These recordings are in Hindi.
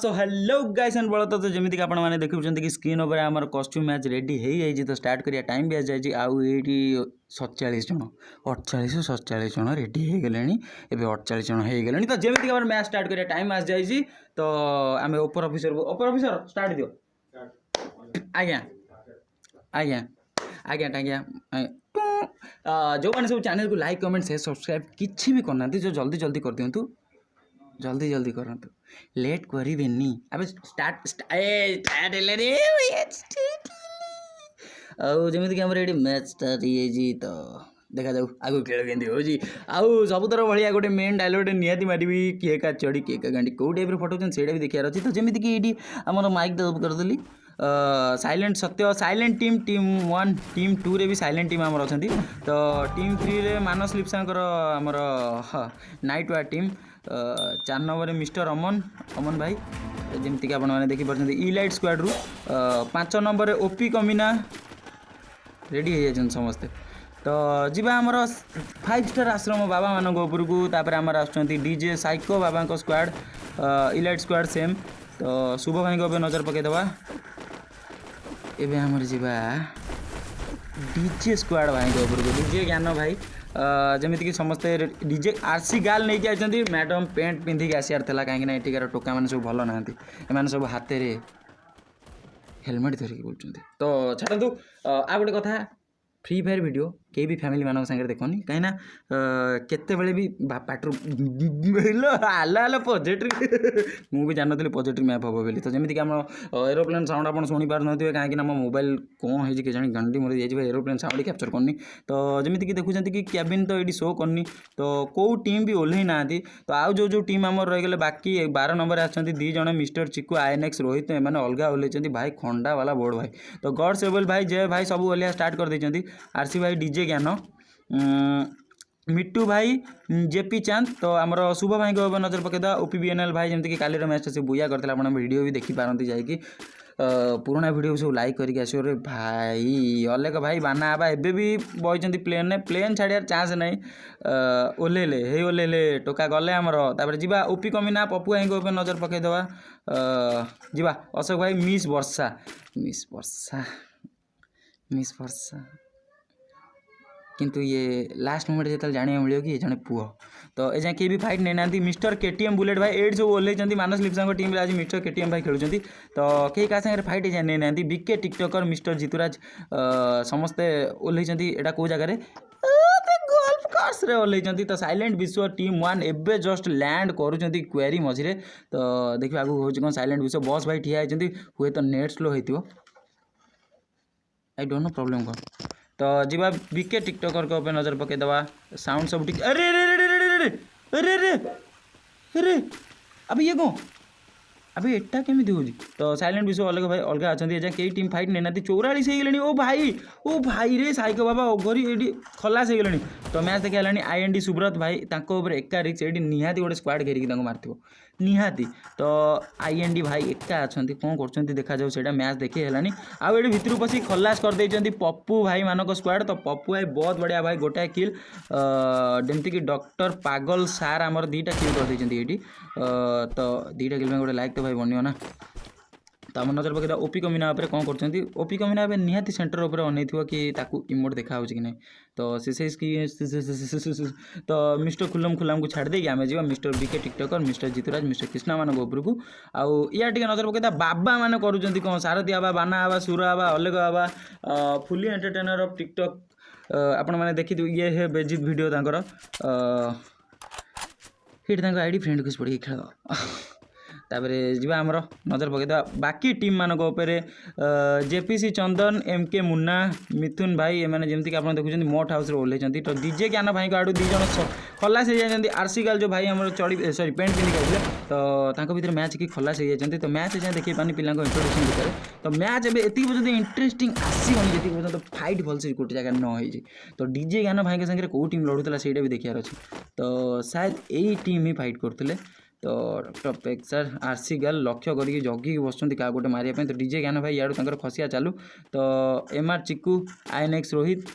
सो हेलो गाइस एंड बड़ा तो जमीती कि आपने देखुं कि स्क्रीन उपर आम कॉस्ट्यूम मैच रेडी हो जाए तो स्टार्ट करिया टाइम भी आसी आउ ये 47 जन 48 जन रेडी हो गले एवं 48 जन हो गले तो जमीती कि मैच स्टार्ट करिया टाइम आसी जाइए तो आम ओपर ऑफिसर स्टार्ट दियो आज्ञा आज्ञा आज्ञा आज्ञा जो मैंने सब चैनल को लाइक कमेंट शेयर सब्सक्राइब किसी भी करना जो जल्दी जल्दी कर दिंतु जल्दी जल्दी करंतु लेट करेनि अब स्टार्ट स्टार्ट रे जमीक ये मैच स्टार्ट हो तो देखा जाऊ आगु खेल केमती हो आउ सबुतर भाया गोटे मेन डायलॉग निहाती मारि किए का चढ़ी किए का गांडी कौ टाइप फटोन से भी देखिए अच्छी तो जमीक ये आम माइक डब करदेली साइलेंट सत्य साइलेंट टीम टीम 1 टीम 2 रे भी साइलेंट टीम आमर अच्छा तो टीम 3 रे मानस लिप्सांकर आमर नाइट वार टीम 4 नंबर मिस्टर अमन अमन भाई जमीक आपने देखिए इलाइट स्क्वाड रु 5 नंबर ओपी कमिना रेडी हो जाए समस्ते तो जीवा आमर 5 स्टार आश्रम बाबा मान उपरकू आमर आसुँच डीजे साइको बाबा स्क्वाड इलाइट स्क्वाड सेम तो शुभ भाई को नजर पकईदे एवं आमर जीवा डीजे स्क्वाड भाई को उपरकू डीजे ज्ञान भाई जमीक समस्ते डीजे आरसी गाल नहीं आई मैडम पेंट पिंधिक आसार था कहीं एटिकार टोका मैंने सब भल ना एम सब हाथ में हेलमेट धरिकी बोलते तो छाड़ू आ गोटे कथा फ्री फायर वीडियो कई भी फैमिली मान सागर देखनी कहीं केते भी पाटर आल पॉजिटिव मुझे जानी पॉजिटिव मैप हम बोली तो जमीक आम एरोप्लेन साउंड आप शुणी पारे कहीं मो मोबाइल कौन है कि गांडी मर जाए एरोप्लेन साउंड कैप्चर करनी तो जमीक देखुं कि कैबिन तो ये शो करनी तो कौ टीम भी ओह्ल ना तो आउ जो टीम आम रहीगले बाकी 12 नंबर आछंती 2 जन मिस्टर चिकू आईएनएक्स रोहित एम अलग ओह्ल भाई खंडा वाला बोर्ड भाई तो गॉड सेबल भाई जय भाई सब ओह्लिया स्टार्ट कर देते आरसी भाई डीजे ज्ञान मिट्टू भाई जेपी चांद तो आमर शुभ भाई को नजर पकईदा ओपीबीएनएल भाई जमीक काली मैच से बुया करते आप वीडियो भी देखिपारती जाकि पुराना वीडियो सब लाइक करके आसो रे भाई अलेक भाई बाना आबा एबे भी बही प्लेन ने प्लेन छाड़ियार चांस नहीं ओह्लैले हे ओह्लैले टोका गले आमर तापर जीवा ओपी कमिना पप्पू भाई को नजर पकईदवा जीवा अशोक भाई मिस वर्षा किंतु ये लास्ट मोमेंट जो जाना मिले कि ये जड़े पुओ तो ए जाए भी फाइट नहीं ना मिस्टर केटीएम बुलेट भाई एट जो ओह्ल मानस लिप्सा टीम आज मिस्टर केटीएम भाई खेलुंट तो कई क्या सागर फाइट जाए नहीं ना बीके टिकटकर मिस्टर जितुराज समस्ते ओह्ल यहाँ कौ जगह गोल्फ कोर्स रे ओह्ल तो साइलेंट विश्व टीम 1 एबे जस्ट लैंड करुँच क्वेरी मझे तो देखिए आगू हूँ कौन साइलेंट विश्व बस भाई ठिया होती हुए तो नेट स्लो हो आई डोंट नो प्रॉब्लम कौन तो जीवा बीके टिकटकर को पे नजर पकईदवा साउंड सब ठीक अरे अरे अरे अरे अरे अरे अरे अब ये कौन अभी एटा केमी हो तो साइलेंट विश्व अलग भाई अलग अच्छा कई टीम फाइट नहीं ना 44 हो गले ओ भाई रे साइको बाबा ओघरी ये खलास हो गले तो मैच देखा आईएनडी सुब्रत भाई एका रिक्स ये निहाती गोटे स्क्वाड घेरिकी मार निहाती तो आईएनडी भाई एका अच्छा कौन कर देखा जाऊ से मैच देखी है आउ ये भितर पशि खलास कर पप्पू भाई मानक स्क्वाड तो पप्पू भाई बहुत बढ़िया भाई गोटाए किल जमीक डॉक्टर पागल सार आमर 2टा किल कर ये तो 2टा किल में गोटे लाइक तो भाई बनियो ना तो आम नजर पकईदा ओपी कमिना कौन कर ओपी कमिना निहाती सेंटर उपर अन कि इमोट देखा कि नहीं तो तो मिस्टर खुलम खुलाम को छाड़ देगी आम जा मिस्टर बीके टिकटकर मिस्टर जितुराज मिस्टर कृष्णा मान उपरकू आउ या नजर पकईदा बाबा मान कर कौन सारथी आबा बाना आबा सुर आबा अलग आबा फुली एंटरटेनर ऑफ टिकटक आपण मैंने देखी ये है बेजित वीडियो तांकर ये आईडी फ्रेंड को पड़ी खेल तापर जी आमर नजर पकईदा बाकी टीम मानक जेपीसी चंदन एमके मुन्ना मिथुन भाई एम जमीक आप देखुं मोट हाउस ओह्ल तो डीजे ज्ञान भाई को आड़ू 2 जन खलास हो जाती आरसी गाल जो भाई आम चढ़ी सॉरी पेंट पिंधिक आते तो भर मैच की खलास हो जाती तो मैच जाए देखिए पानी पिला इंट्रोडक्शन भितर तो मैच ए पर्यटन इंटरेस्टिंग आसबनी जी पर्यटन फाइट भलसे गोटे जगह न हो तो डीजे ज्ञान भाई के साथ कौ टीम लड़ूला से भी देखार अच्छे तो शायद यही टीम ही फाइट करते तो डॉक्टर पेक्सर आरसी गाल लक्ष्य करके जगिकी बसुँच क्या गोटे मारे तो डीजे ज्ञान भाई यार खसिया चालू तो एमआर चिकू आईएनएक्स रोहित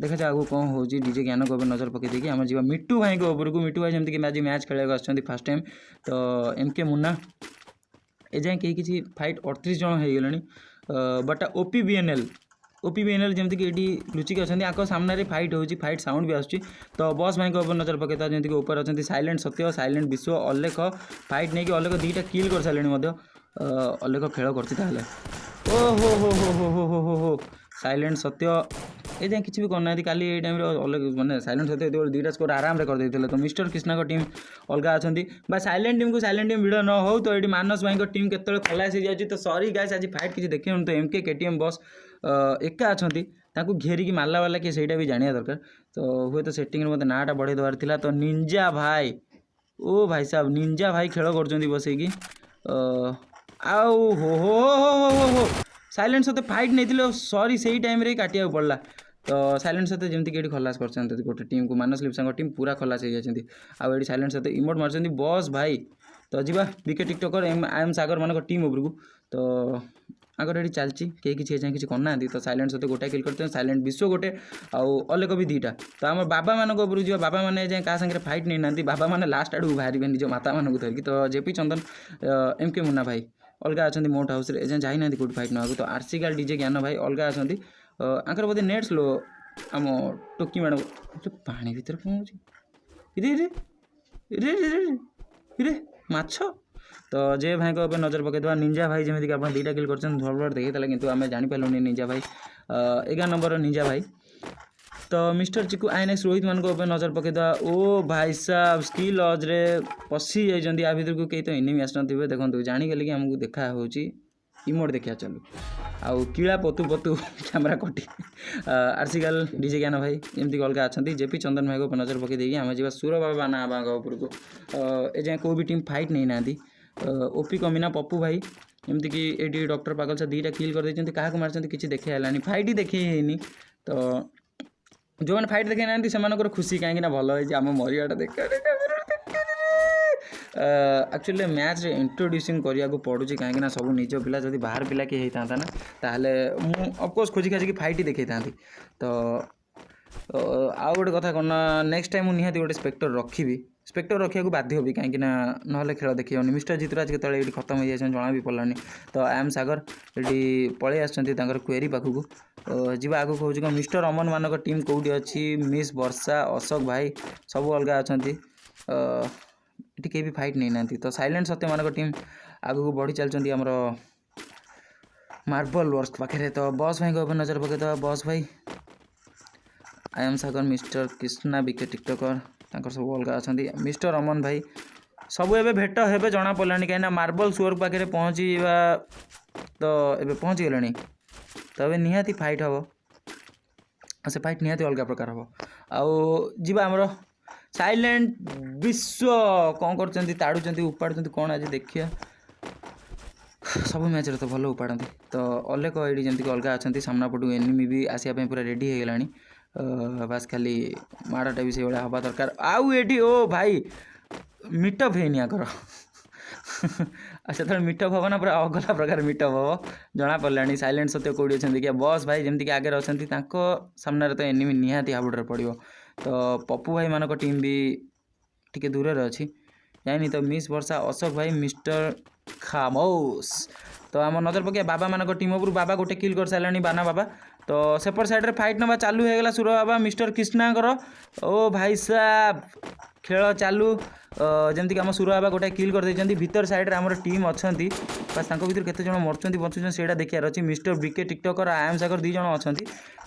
देखा जाए आगे कौन हो डीजे ज्ञान को नजर पकई देखिए आम जा मिट्टू भाई को उपरकू मिट्टू भाई जमीक मैच खेल फास्ट टाइम तो एमके मुन्ना एजाएँ कहीं किसी फाइट 38 जन हो बट ओपीबीएनएल जमीक ये लुचिक अच्छा आक सामने फाइट होची फाइट साउंड भी आसूँ तो बॉस भाई ऊपर नजर पकईता जमीक ऊपर अच्छा साइलेंट सत्य साइलेंट विश्व अलेख फाइट नहीं कि अलेख 2टा किल कर सारे अलेख खेल कर ओ हो साइलेंट सत्य ये जाए किसी भी करना काली टाइम अलग मैंने साइलेंट सत्य 2टा स्कोर आराम से करदे तो मिस्टर कृष्णा को टीम अलग अच्छा साइलेंट टीम को साइलेंट टीम भिड़ न हो तो ये मानस भाई टीम के खलास हो जाए तो सॉरी गाइस आज फाइट किसी देखिए तो एमके केटीएम बॉस एका अच्छा घेरिकी मारला वाला किए सहीटा भी जाना दरकार तो हुए तो सेटिंग मत नाटा बढ़े देवार था तो निंजा भाई ओ भाई साहब निंजा भाई खेल कर बसैकी आउ हो साइलेंट सत्य फाइट नहीं सॉरी से टाइम रे काटिया पड़ला तो साइलेंट सत्य जमीक खलास कर गोटे टीम को मानस लिप्सा टीम पूरा खलास हो जाती आउ साइलेंट सत्य इमोट मार्च बॉस भाई तो जी बीके टिकटकर आई एम सागर मान टीम उपरकू तो आगर ये चलती कहीं किसी जाए किसी करना तो साइलेंट सत्य गोटे किल करते साइलेंट विश्व गोटे आउ अलेक भी 2टा तो आम बाबा मान उपरकू जा बाबा मैंने जाए क्या सागर फाइट नहीं ना बाबा मैंने लास्ट आड़ बाहर निज माता मानक धरिकी तो जेपी चंदन एमके मुन्ना भाई अलग अच्छा मोट हाउस एजाए जाना कौट फाइट ना तो आरसीगाल डीजे ज्ञान भाई अलग अच्छा आंकर बोधे नेट स्लो आम टोकी मैडम पानी भर कौन रे माछ तो जे भाई को नजर पकईदे निंजा भाई जमीक आप 2टा किल कर भल देखा कि आम जापारूनी निंजा भाई 11 नंबर निंजा भाई तो मिस्टर चिकू आईएनएक्स रोहित मान नजर पकईदे ओ भाई साहब स्किल लॉज रे पशि जाइए आ भर को कई तो एनिमी आसना देखो जानीगले कि आमको देखा हो इमोट देखा चलू आउ किला पतु पतु कैमेरा कटी आरसीगाल डीजे ज्ञान भाई एमती अलग अच्छा जेपी चंदन भाई को नजर पकई देगी आम जा सुर बाबा ना बाबा उपरको ए जाए कोई भी टीम फाइट नहीं ना ओपी कमीना पप्पू भाई एमती कि ये डॉक्टर पागल से 2टा किल कर देते क्या मार्च किसी देखे फाइट ही देखे तो जो मैंने फाइट देखे ना खुशी कहीं भल आम मरियाटा देखा एक्चुअली मैच इंट्रोड्यूसिंग करने को पड़ू कहीं सब निज पिला जब बाहर पिला किए होता ना ताहले अफकोर्स खोजी खाजिकी फाइट ही देखी था तो आउ गोटे कथा कौन नेक्स्ट टाइम मुझे गोटे स्पेक्टर रखी स्पेक्टर रखा बाध्य होगी कहीं ना खेल देखी होनी मिस्टर जितराज के खत्म हो जाए जना भी पड़ानी तो आई एम सागर ये पलि आसर क्वेरी पाखक जी आगे कौन मिस्टर अमन मान टीम कौटी अच्छी मिस वर्षा अशोक भाई सब अलग अच्छा ये कहीं भी फाइट नहीं ना तो साइलेंट सत्य मान टीम आगू बढ़ी चलती आमर मार्बल वर्क पाखे तो बॉस भाई को नजर पकईदे बॉस भाई I am Sagar mister Krishna BK tiktoker सब अलग अच्छा मिस्टर अमन भाई सब एवं भेट हे जना पड़ा कहीं मार्बल सुअर पाखे पहुँचा तो ये पहुँची गले तो ये निहाती फाइट हम से फाइट निहाती अलग प्रकार हम आउ जीवा आमर साइलेंट विश्व कौन कर ताड़ू उपाड़ुं कौन आज देखिए सब मैच तो भल उपाड़ती तो अलेक ये जमीक अलग अच्छा सामना पटू एनिमी भी आसापी पूरा रेडी हो गलानी बास खाली माड़ाटा भी से भाया हवा दरकार आउ ये ओ भाई मीटअप है आकर से मीटअप हम ना पूरा अगला प्रकार मीटअप हम जना पड़ा साइलेंट सत्य कौटी अच्छा देखिए बॉस भाई जमीक आगे अच्छा सामने तो एनिमी निहाती हाबुड़े पड़ो तो पप्पू भाई मान टीम भी टी दूर अच्छी जानी तो मिस वर्षा अशोक भाई मिस्टर खामोश तो आम नजर पकड़ बाबा मान टीम उपर बाबा गोटे किल कर सारे बाना बाबा तो सेपट साइड रे फाइट नवा चालू हो गला सुर बाबा मिस्टर कृष्णाकर ओ भाई साहब खेल चालू जमीक आम सुर बाबा गोटे किल कर देते भीतर साइड रे आमर टीम अच्छा बस भर केते जन मरचंती बचुन से देखार अच्छी मिस्टर बीके टिकटकर आई एम सागर 2 जन अच्छा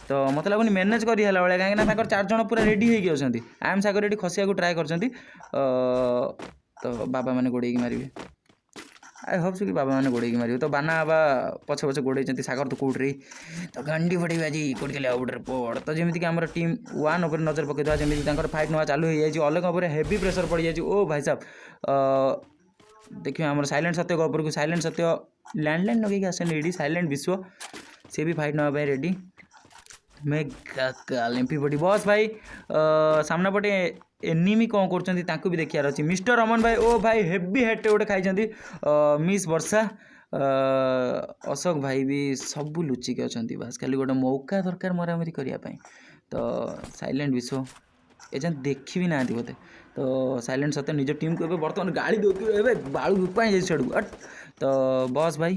तो मत लगुनि मैनेज करी भाई कहीं 4 जन पूरा रेडी होगी आई एम सागर ये खसिया ट्राए कर तो बाबा मैंने गोड़े मारे आई होप्स कि बाबा मैंने गोड़े मारे तो बाना बाबा पछे पछे गोड़े सागर तो कौट रही तो गंडी फटे आज कौट के आउटर पड़ तो जमीक आम टीम 1 उपर नजर पकईदा जमीक फाइट नवा चालू हो जाए अलग उपर हेवी प्रेसर पड़ जाए ओ भाई साहब देखिए आम साइलेंट सत्य उपर को साइलेंट सत्य लैंडलाइन लगे आसे रेडी साइलेंट विश्व सी भी फाइट नवा रेडी मेगा एमपी पटी बॉस भाई सामना पटे एनिमी कौन कर भी देखार अच्छी मिस्टर अमन भाई ओ भाई हेवी हेड गोटे खाई मिस वर्षा अशोक भाई भी सब लुचिक अच्छा बास खाली गोटे मौका दरकार मरामरी करने तो साइलेंट विश्व एजें देखी भी ना बोते तो साइलेंट सत्य निज टीम को बर्तमान गाड़ी दे बाड़ू पाई छड़ू तो बस भाई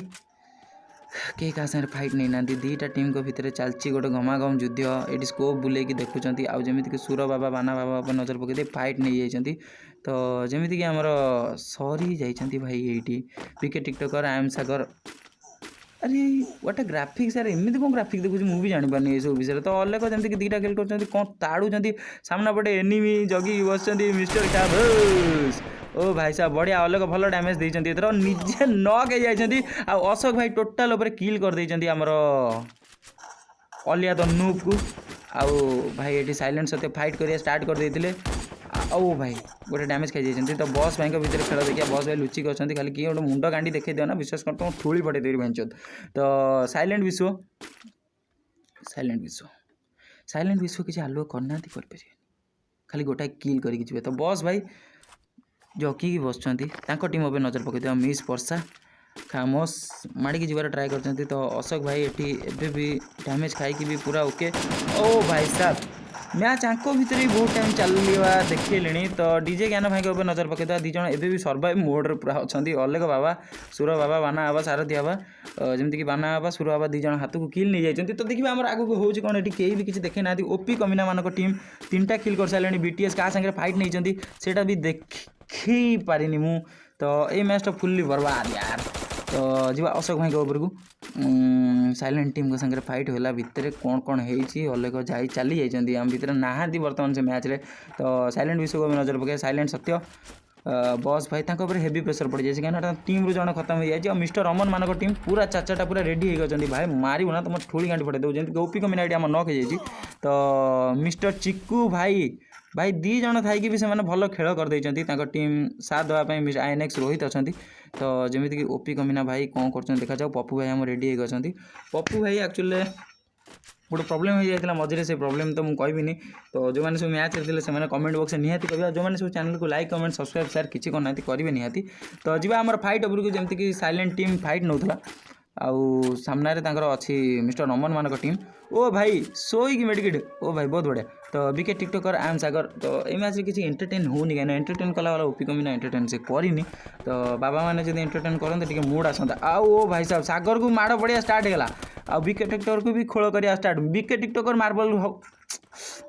के क्या साथ फाइट नहीं ना दीटा टीम को भितर चलती गोटे गमागम युद्ध ये स्कोप बुलेकी देखुं आउ जमीक सुर बाबा बाना बाबा पर नजर पकई फाइट नहीं जाती तो जमीक आमर सरी जाती भाई ये पिके टिकटकर आयम सागर अरे व्हाट ग्राफिक्स यार एमती कौन ग्राफिक्स देखुची मुझे जापानी ये सब विषय तो अलग जमीक दीटा किल कर कौन ताड़ुं सामना पटे एनिमी जगी बस मिस्टर कैबस ओ भाई साहब बढ़िया अलग भल डैमेज देते एथर निजे नक हो जाती अशोक भाई टोटाल उपर किल कर आमर अलिया द नूब को आउ भाई ये साइलेंट सत्य फाइट करिया स्टार्ट कर देते ओ भाई गोटे डैमेज खाई जाती तो बस भाई भितर खेल देखिए बस भाई लुचिक अच्छा खाली किए गोटे मुंड गांडी देखा दियो ना विश्वास कर तुम ठूली पटे देवी भेंचत तो साइलेंट विश्व किसी आलुआ करना खाली गोटाए किल करके तो बस भाई जगिकी बस टीम उपर नजर पकड़ मिस वर्षा खामोश माड़ी जीवार ट्राए कर तो अशोक भाई ये भी डैमेज खाई भी पूरा ओके ओ भाई साहब मैच आंको भितर भी बहुत टाइम चलवा देखिले तो डीजे ज्ञान भाई के ऊपर नजर पकईद दीज एवं भी सर्वाइव मोड्रे पूरा अच्छा अलग बाबा सुर बाबा बाना बाबा सारथी बाबा जमीक बाना बाबा सुर बाबा दीज हाथ को किल नहीं जाती तो देखिए आम आगे हूँ कौन ये कहीं भी किसी देखे ना ओपी कमिना मान टीम 3टा किल कर सारे बीटीएस क्या सागर फाइट नहीं सेटा भी देखी पारिनी मु तो ये मैचटा फुल्ली बर्बाद यार तो जीवा अशोक भाई के ऊपर को साइलेंट टीम को संगे फाइट होला भितर कौन कौन होती अलग जाई चली जाती आम भितर नहांती बर्तमान से मैच रे तो साइलेंट विश्व को नजर पके साइलेंट सत्य बस भाई तांको ऊपर हेवी प्रेसर पड़ जाए कहीं टीम रू जन खत्म हो जाए मिस्टर रमन मान टीम पूरा चाचाटा पूरा रेडी हो गई भाई मारू ना तुम ठोली गांडी फटे देव जमी ओपी कमिना आम नक हो तो मिस्टर चिक्कू भाई भाई दी जन थी भी से भल खेल कर टीम साथ देवाई आईएनएक्स रोहित अच्छा तो जमीक ओपी कमिना भाई कौन कर देखा जाओ पप्पू भाई आम रेडी हो पप्पू भाई एक्चुअली गोटे प्रोब्लेम हो जाता मझे से प्रोब्लेम तो मुझे कहबिनी तो जो मैंने सब मैच खेलते से कमेंट बॉक्स में निहाती कह जो मैंने सब चैनल को लाइक कमेंट सब्सक्राइब शेयर किसी करना करेंगे निहाती तो जी आम फाइट ओवर को जमीक साइलेंट टीम फाइट नौला आउ सामने अच्छी मिस्टर नमन मान टीम ओ भाई सोईकी मेडिकेट ओ भाई बहुत बढ़िया तो बीके टिकटकर आयम सागर तो ये मैच किसी एंटरटेन होनी कहीं एंटरटेन कला वाला ओपी कमी ना एंटरटेन से करनी तो बाबा मैंने जो एंटरटेन करते मूड आसता ओ भाई साहब सागर को माड़ पड़िया स्टार्ट होगा आ बीके टिकटकर को भी खोल करिया स्टार्ट बीके टिकटकर मार्बल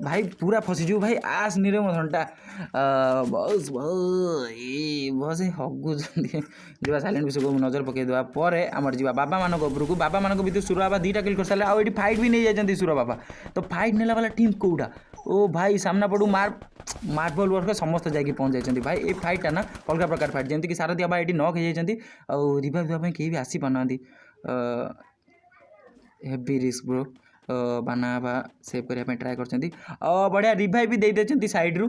भाई पूरा फसीजु भाई आस निरे मो घंटा बस बस हगुच जा साइलेंट विषय को नजर पकईदेवा पर आम जा बाबा मान उपरको बाबा मान भितर सुर बाबा 2टा किल कर सारे आउट फाइट भी नहीं जाती सुर बाबा तो फाइट नेला वाला टीम कौटा ओ भाई सामना पड़ू मार्बल वर्क समस्त जाकि पहुँच जाती भाई ये फाइटा ना अलग प्रकार फाइट जमीक सारथी बाबा ये नक हो जाती आउ रिवाइव देवाई कहीं भी आसी पाना हेवी रिस्क ब्रो बाना बा सेव करने ट्राए कर बढ़िया रिवाइव भी दे देते साइड रू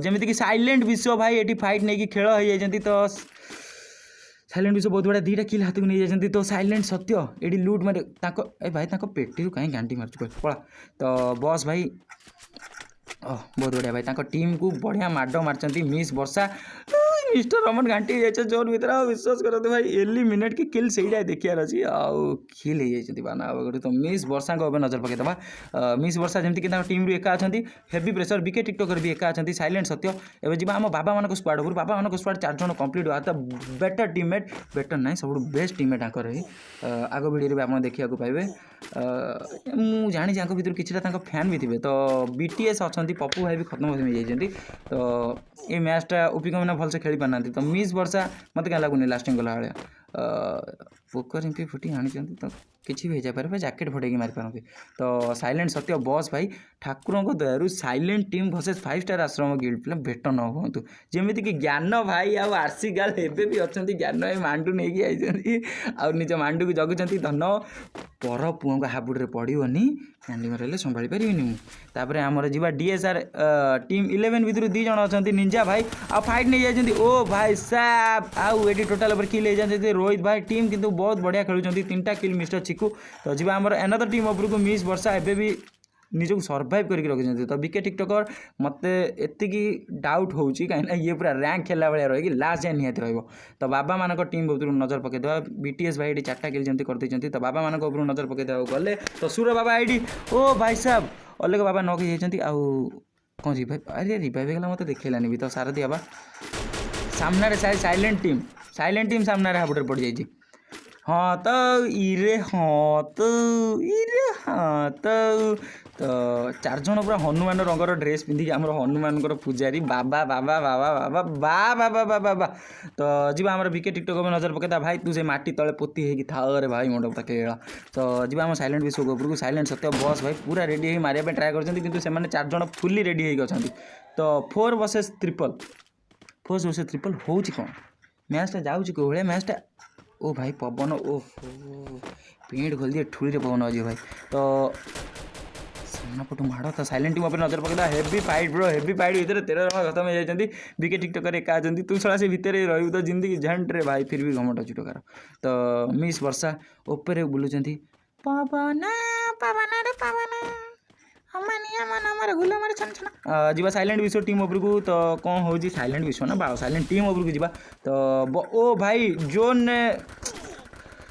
जमीक साइलेंट विश्व भाई ये फाइट नहीं खेल हो जाती तो साइलेंट विश्व बहुत बढ़िया 2टा किल हाथ को नहीं जाती तो साइलेंट सत्य ये लुट मारे भाई पेटी कहीं गांडी मार्च पड़ा तो बस भाई बहुत बढ़िया भाई टीम को बढ़िया माड मार्च मिस वर्षा मिस्टर रमन घाटी जाए जोन भर विश्वास करते भाई एलिमिनेट की किल से देखार अच्छी आउ किल हो बाना बाबा तो मिस वर्षा को नजर पकईदे मिस वर्षा जमीक टीम रू एका अच्छा हेवी प्रेसर बीके टिकटकर भी एका अच्छा साइलेंट सत्य एवं जी आम बाबा मान स्क्वाड उपर बाबा मान स्क्वाड 4 जन कंप्लीट हुआ तो बेटर टीममेट बेटर ना सब बेस्ट टीममेट आकर आग वीडियो भी आप देखा पाइबे मुझे जानी भितर किसी फैन भी थे तो बीटीएस अच्छा पप्पू भाई भी खत्म हो जाती तो ये मैचटा ओपी कमिना भलसे खेली पाना तो मिस वर्षा मत क्या लगुनि लास्टिंग गला भाया पोकर एमपी फुटी आनी तो किसी भी हो जाए जैकेट फटेकी मारी पारती तो साइलेंट सत्य बस भाई ठाकुर दयारू साइलेंट टीम वर्सेस 5 स्टार आश्रम गिल्ड प्ले भेट न हूँ जमीक कि ज्ञान भाई आउ आरसी गाल एवं भी अच्छा ज्ञान भाई मांडू नहीं आई निज मांडू को जगुंट धन पर पुओं को हाबुड्रे पड़ोनी कैंडी मारे संभाली पारि मुझे आमर जी डीएसआर टीम 11 भितर 2 जन अच्छा निंजा भाई आ फाइट नहीं जाती ओ भाई साहब आउ ये टोटाल किल हो जाती रोहित भाई टीम किंतु बहुत बढ़िया खेलुं 3टा किल मिस्टर चिकू तो जी आमर एनदर टीम उपरको मिस वर्षा एवं भी निजक सर्वाइव करके रखी तो बीके टिकटकर मत एति डाउट हो कहीं ये पूरा रैंक खेलला भाया रही लास्ट जाए निहाती रही तो बाबा मान टीम ऊपर नजर पकईदे बीटीएस भाई ये 4टा किल जमी करते तो बाबा मान ऊपर नजर पकईदे गले तो सुर बाबा आई ओ भाई साहब अलग बाबा नक जाती आउ कौन रिवाइव अरे रिवाइव गला मत देखलानी भी तो सारथी बाबा सामने साइलेंट टीम साइलेंट टीम सामने हाबुटे पड़ जाइए। हाँ तो इरे हाँ तो इरे हाँ तो 4 जण पूरा हनुमान रंगर ड्रेस पिंधिक आम हनुमान पूजारी बाबा बाबा बाबा बाबा बाबा बाबा बाबा तो जी आम विके टिकटक में नजर पकेदा भाई तू से माटी तले पोती होगी था रे भाई मंडप तक तो जी आम साइलेंट विश्व उपरको साइलेंट सत्य बस भाई पूरा रेडी हो मारे ट्राए कर 4 जण फुली रेडी होती तो 4 vs 3 हो मैचटा जाऊँ कौ भाई मैचटा ओ भाई पवन ओ पेंट खोल दिए ठुड़ी पवन आज भाई तो सामना पटू माड़ तो साइलेंट टीम नजर पकड़ा heavy fight bro heavy fight भितर 13 जन खत्म हो जाती विकेट टिकटक एका तू छड़ा से भितर रही तो जिंदगी झंटे भाई फिर भी घमट अच्छी टकार तो मिस वर्षा उपरे बुलूँ पवन पवन रे पवन जी साइलेंट विश्व टीम उपरको तो कौन हो साइलेंट विश्व ना बा साइलेंट टीम उपरको जी तो ओ भाई जोन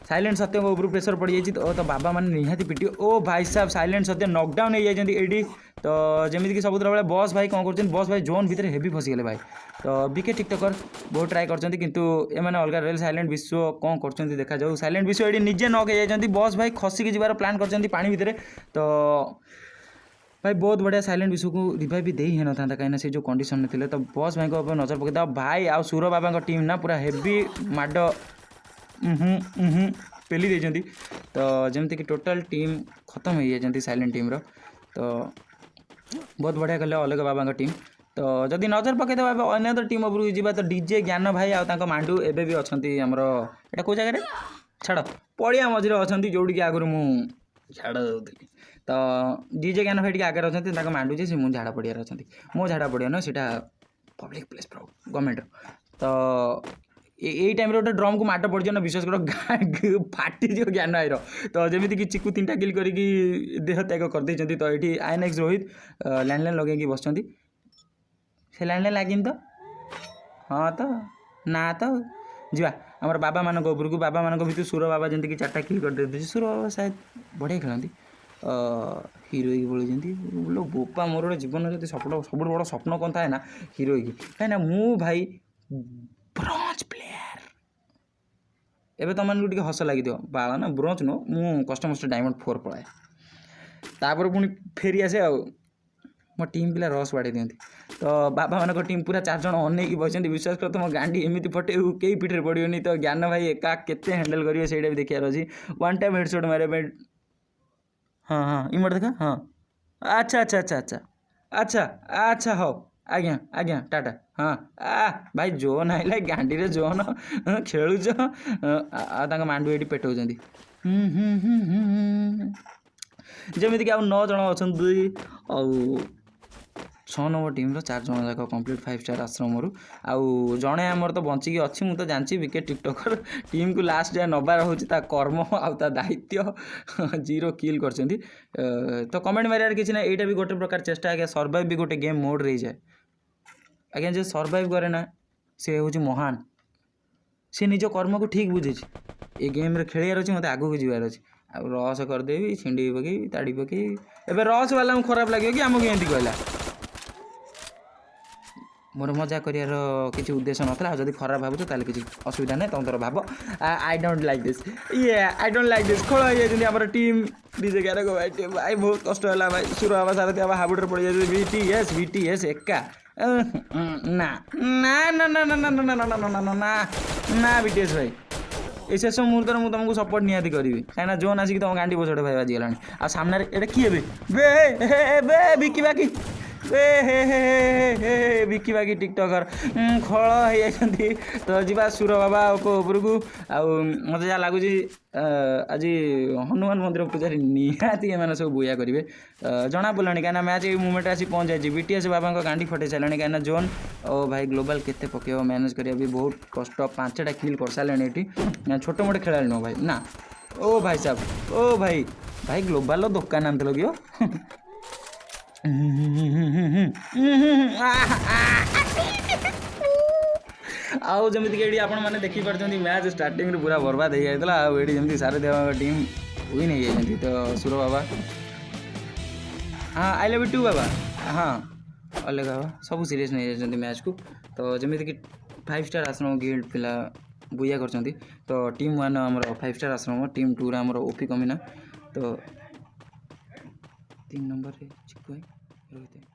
साइलेंट सत्य ऊपर प्रेसर पड़ जाइए तो बाबा मैंने निहाती पिटी ओ भाई साहब साइलेंट सत्य नॉकडाउन हो जाती एडी तो जमीक सबुत बेले बस भाई कौन कर बस भाई जोन भितर हेवी फसीगले भाई तो विकेट टिकटकर बहुत ट्राए कर किंतु एम अलग रही साइलेंट विश्व कौन कर देखा जाऊ साइलेंट विश्व ये निजे नक हो जाती बस भाई खसिकी जबार प्लां कर पानी भितर तो भाई बहुत बढ़िया साइलेंट विश्व को रिवाइव भी दे ही ना था कहीं से जो कंडीशन में थे तो बस भाई को नजर पकड़ा भाई आउ सूर बाबा टीम ना पूरा हेवी माड पेली देती तो जमती कि टोटल टीम खत्म हो जाती साइलेंट टीम रो तो बहुत बढ़िया कले अलग बाबा टीम तो जदि नजर पकईदे अन्य टीम उपरको जावा तो डीजे ज्ञान भाई आउ मांडू एबे भी अच्छा आमर एटा कौ जगह छाड़ पड़िया मझे अच्छा जोड़ी आगुरी मुझे झाड़ दूसरी तो डीजे ज्ञान भाई आगे अच्छा मांडू से मुझे झाड़ा पड़ियार अच्छा मो झाड़ा पड़िया ना सीटा पब्लिक प्लेस गवर्नमेंट तो यही टाइम गोटे ड्रम को माट पड़ जाए ना विशेष कर फाटीज ज्ञान भाईर तो जमीती कि चिकू 3टा किल करके देह त्याग करदे तो ये आईएनएक्स रोहित लैंडलाइन लगे बस से लैंडलाइन लगे तो हाँ तो ना तो जीवा आम बाबा मान उपरको बाबा मान भर सुर बाबा जमीक 4टा किल करदे सुर बाबा शायद बढ़िया खेलती हिरोइक बोलती बोलो बोपा मोर गोटे जीवन जो सब बड़ स्वप्न कौन थाए ना हिरोइक कहीं मु भाई ब्रोंज प्लेयर एबे तुम मानक हस लगे बाला ना ब्रोंज नो मु कस्टमस्ट डायमंड 4 पलाए तापर पुणी फेरी आसे आ मो टीम पिला रस बाड़े दिखती तो बाबा मान टीम पूरा 4 जण अनेक बसती विश्वास कर तुम गांडी एमती फटे कई पिठे पड़ोनी तो ज्ञान भाई एका केते हैंडल करेंगे से भी देखार अच्छी 1 टाइम हेडशॉट मारे हाँ हाँ इमोट देखा हाँ अच्छा अच्छा अच्छा अच्छा अच्छा अच्छा हो आज्ञा आज्ञा टाटा हाँ भाई जोन आइला गांडी रे जोन खेलुच मांडू ये पेटौं जमीक आ 9 जन अच्छा आउ 6 नंबर टीम 4 जन जाक कंप्लीट 5 स्टार आश्रम आउ जड़े आमर तो बचिकी अच्छी मुझे जानची विकेट टिकटकर टीम को लास्ट जाए नबार हूँ कर्म आउ दायित्व 0 किल कर तो कमेंट मारे किसी ना यहाँ भी गोटे प्रकार चेष्टा आज्ञा सर्वाइव भी गोटे गेम मोड रही जाए आज्ञा जो सर्वाइव करे ना से हूँ महान सी निज कर्म को ठीक बुझे ये गेम रे खेलियार अच्छे मत आगू जबार अच्छे आ रस करदेवी छिंडी पकई ताड़ी पकई एवं रस वाला खराब लगे कि आमको एमती कहला मोर मजा करार किसी उद्देश्य नाला जब खराब भावुच ताल किसी असुविधा ना तुम तर भाव I don't like this I don't like this खोल हो जाती आम टीम डीजे ग्यारह को भाई बहुत कष्ट है भाई सुर बाबा सारा आम हाबुटे पड़ जाए VTS एका ना ना ना ना ना ना ना ना ना ना ना ना VTS भाई ये शेष मुहूर्त में तुमको सपोर्ट निहाती करी कहीं जोन आसिक तुम गांडी बसड़े भाई बाजिगला आ सामने ये किए बे बिकी बाकी बिकी बाकी टिकटकर खल हो तो जीवा सुर बाबा उपरको मत जहाँ लगुच आज हनुमान मंदिर पूजारी निहाती एम सब बुया करेंगे जना पड़लानी कहीं मैच ये मुमेंट आसी पहुँच जाए VTS बाबा गांडी फटे सारे कहीं जोन ओ भाई ग्लोबल केते पकेब मैनेज करा भी बहुत कष्ट 5टा किल कर सारे ये छोट मोटे खेला नुह भाई ना ओ भाई साहब ओ भाई भाई ग्लोबल दुकान आनते लगे आउ जमीक ये आपण मैंने देखिपार मैच स्टार्टिंग पूरा बर्बाद हो जाता आमती सारे देवा टीम विन हो जाती तो सुर बाबा हाँ आई लव यू टू बाबा हाँ अलग बाबा सब सीरीयस नहीं जाती मैच को तो जमीक कि 5 स्टार आश्रम गिल्ड पिला बुया कर तो टीम 1 आम 5 स्टार आश्रम टीम 2 आम ओपी कमिना तो 3 नंबर रे चिकु भाई रोहित